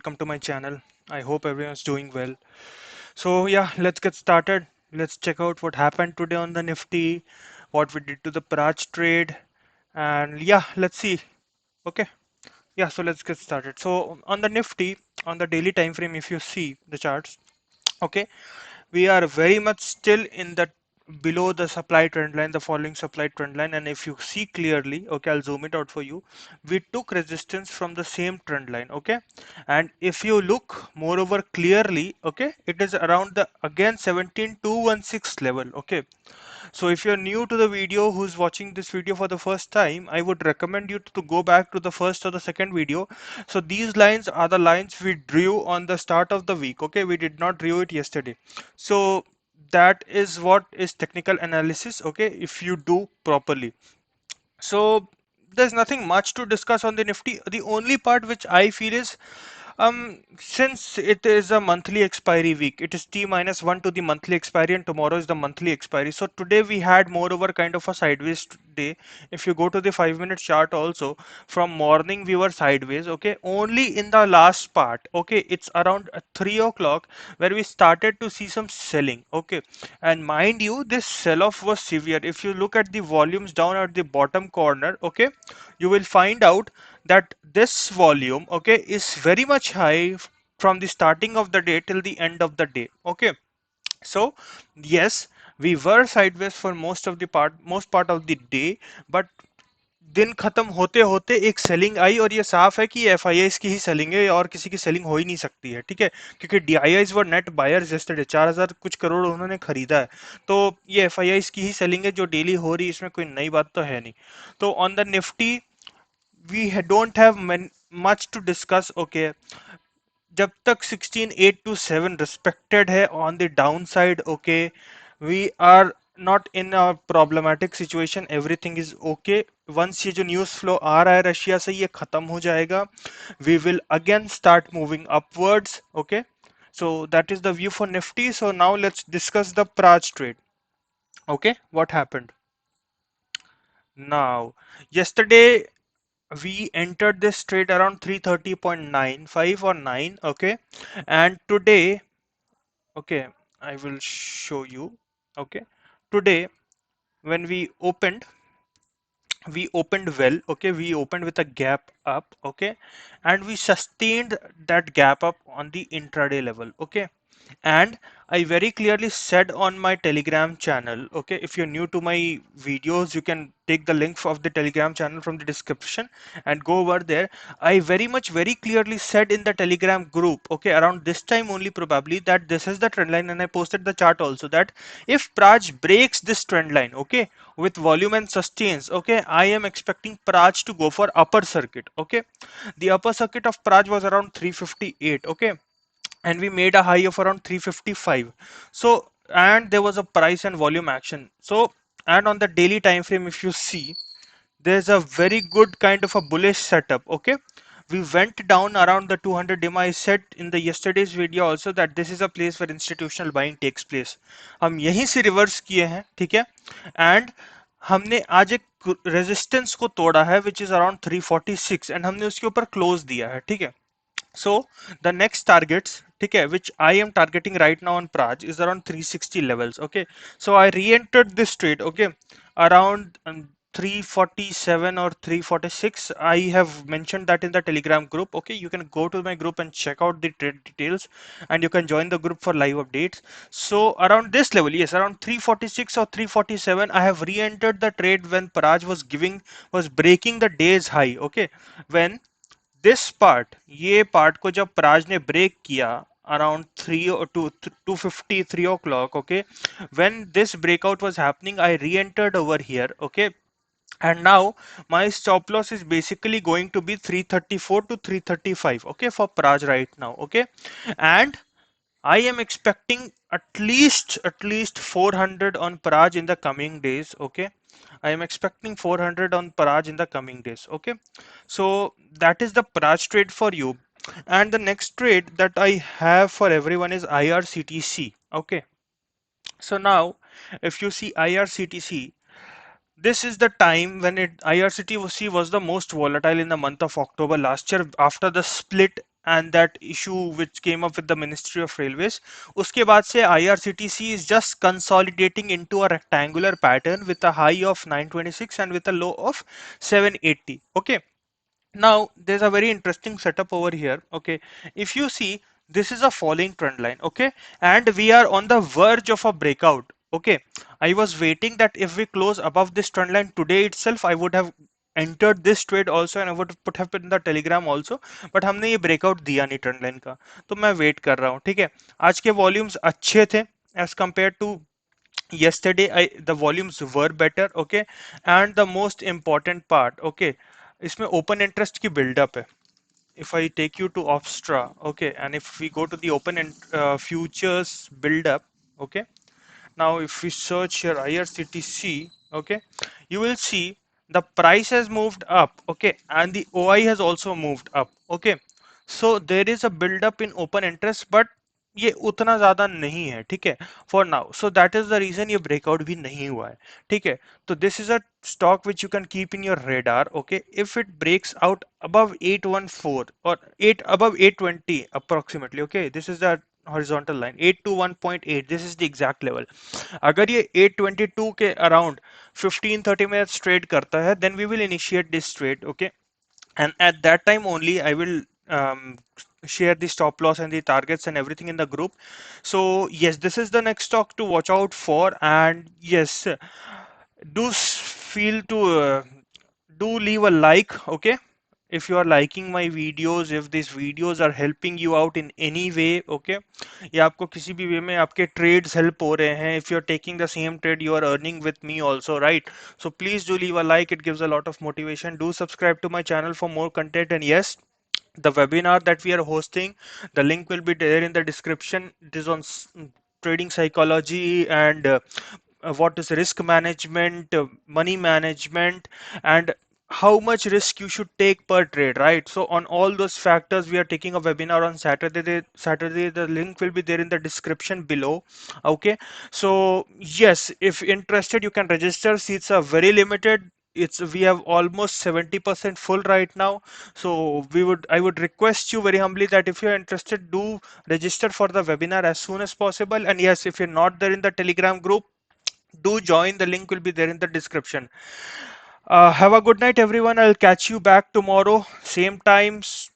welcome to my channel. I hope everyone's doing well. So yeah, let's get started. Let's check out what happened today on the Nifty, what we did to the Praj trade, and yeah, let's see. Okay, yeah, so let's get started. So on the Nifty, on the daily time frame, if you see the charts, okay, we are very much still in the below the supply trend line, the following supply trend line. And if you see clearly, okay, I'll zoom it out for you. We took resistance from the same trend line, okay. And if you look moreover clearly, okay, it is around the again 17216 level, okay. So if you're new to the video, who's watching this video for the first time, I would recommend you to go back to the first or the second video. So these lines are the lines we drew on the start of the week. Okay, we did not drew it yesterday. So that is what is technical analysis. Okay, if you do properly. So there's nothing much to discuss on the Nifty. The only part which I feel is since it is a monthly expiry week, it is T minus one to the monthly expiry, and tomorrow is the monthly expiry. So today we had moreover kind of a sideways day. If you go to the 5 minute chart also, from morning we were sideways, okay. Only in the last part, okay, it's around 3 o'clock where we started to see some selling, okay. And mind you, this sell-off was severe. If you look at the volumes down at the bottom corner, okay, you will find out that this volume, okay, is very much high from the starting of the day till the end of the day, okay. So yes, we were sideways for most part of the day, but दिन खत्म होते होते एक selling आई और ये साफ है कि ये एफआईआईस की ही सेलिंग है और किसी की सेलिंग हो ही नहीं सकती है, ठीक है, क्योंकि डीआईआईस वर नेट बायर्स यस्टरडे 4000 कुछ करोड़ उन्होंने खरीदा है। तो ये एफआईआईस की ही सेलिंग है जो डेली हो रही है, इसमें कोई नई बात तो है नहीं। तो on the Nifty we don't have much to discuss, okay। जब तक 16,827 respected है on the downside, okay, we are not in a problematic situation, everything is okay। once ये जो न्यूज़ फ्लो आ रहा है रशिया से ये खत्म हो जाएगा, we will again start moving upwards, okay। So that is the view for Nifty। So now let's discuss the Praj trade, okay, what happened now. Yesterday we entered this trade around 330.95 or 9, okay, and today, okay, I will show you, okay, today when we opened well, okay, we opened with a gap up, okay, and we sustained that gap up on the intraday level, okay. And I very clearly said on my Telegram channel, okay, if you're new to my videos, you can take the link of the Telegram channel from the description and go over there. I very clearly said in the Telegram group, okay, around this time only probably, that this is the trend line, and I posted the chart also, that if Praj breaks this trend line, okay, with volume and sustains, okay, I am expecting Praj to go for upper circuit, okay. The upper circuit of Praj was around 358, okay, and we made a high of around 355. So and there was a price and volume action. So and on the daily time frame, if you see, there's a very good kind of a bullish setup, okay. We went down around the 200 dim. I said in the yesterday's video also that this is a place where institutional buying takes place। हम यहीं से reverse किए हैं, ठीक है, and हमने आज एक रेजिस्टेंस को तोड़ा है विच इज अराउंड 346 एंड हमने उसके ऊपर क्लोज दिया है, ठीक है। So the next targets, okay, which I am targeting right now on Praj is around 360 levels, okay. So I re-entered this trade, okay, around 347 or 346. I have mentioned that in the Telegram group, okay. You can go to my group and check out the trade details, and you can join the group for live updates. So around this level, yes, around 346 or 347, I have re-entered the trade when Praj was breaking the day's high, okay, when this part, ये part को जब प्राज ने break किया around 3 or 2 2:53 o'clock, okay, when this breakout was happening, I re-entered over here, okay, and now my stop loss is basically going to be 334 to 335, okay, for Praj right now, okay. And I am expecting at least 400 on Praj in the coming days, okay. I am expecting 400 on Praj in the coming days, okay. So that is the Praj trade for you. And the next trade that I have for everyone is IRCTC, okay. So now if you see IRCTC, this is the time when IRCTC was the most volatile in the month of October last year after the split and that issue which came up with the Ministry of Railways, उसके बाद से IRCTC is just consolidating into a rectangular pattern with a high of 926 and with a low of 780. Okay, now there's a very interesting setup over here. Okay, if you see, this is a falling trend line. Okay, and we are on the verge of a breakout. Okay, I was waiting that if we close above this trend line today itself, I would have entered this trade also and I would put have in the telegram also, but हमने ये breakout दिया नहीं trend line का, तो मैं wait कर रहा हूँ. ठीक है, आज के volumes अच्छे थे as compared to yesterday. The volumes were better. Okay, and the most important part, okay, इसमें open interest की build up है. If I take you to Opstra, okay, and if we go to the open futures build up, okay, now if we search here IRCTC, okay, you will see the price has moved up, okay, and the OI has also moved up. Okay, so there is a build up in open interest, but ये उतना ज्यादा नहीं है. ठीक है, for now. So that is the reason ये breakout भी नहीं हुआ है. ठीक है, तो this is a stock which you can keep in your radar. Okay, if it breaks out above 814 or 8 above 820 approximately, okay, this is the horizontal line 821.8, this is the exact level. अगर ये 822 के around 15-30 minutes trade करता है, then we will initiate this trade. Okay, and at that time only I will share the stop loss and the targets and everything in the group. So yes, this is the next stock to watch out for. And yes, do feel to do leave a like. Okay, if you are liking my videos, if these videos are helping you out in any way. Okay, या आपको किसी भी वे में आपके trades help हो रहे हैं, if you're taking the same trade you are earning with me also, right? So please do leave a like, it gives a lot of motivation. Do subscribe to my channel for more content. And yes, the webinar that we are hosting, the link will be there in the description. It is on trading psychology and what is risk management, money management, and how much risk you should take per trade, right? So on all those factors we are taking a webinar on Saturday. The link will be there in the description below. Okay, so yes, if interested you can register. Seats are very limited. It's we have almost 70% full right now. So I would request you very humbly that if you're interested, do register for the webinar as soon as possible. And yes, if you're not there in the Telegram group, do join. The link will be there in the description. Have a good night everyone. I'll catch you back tomorrow, same times.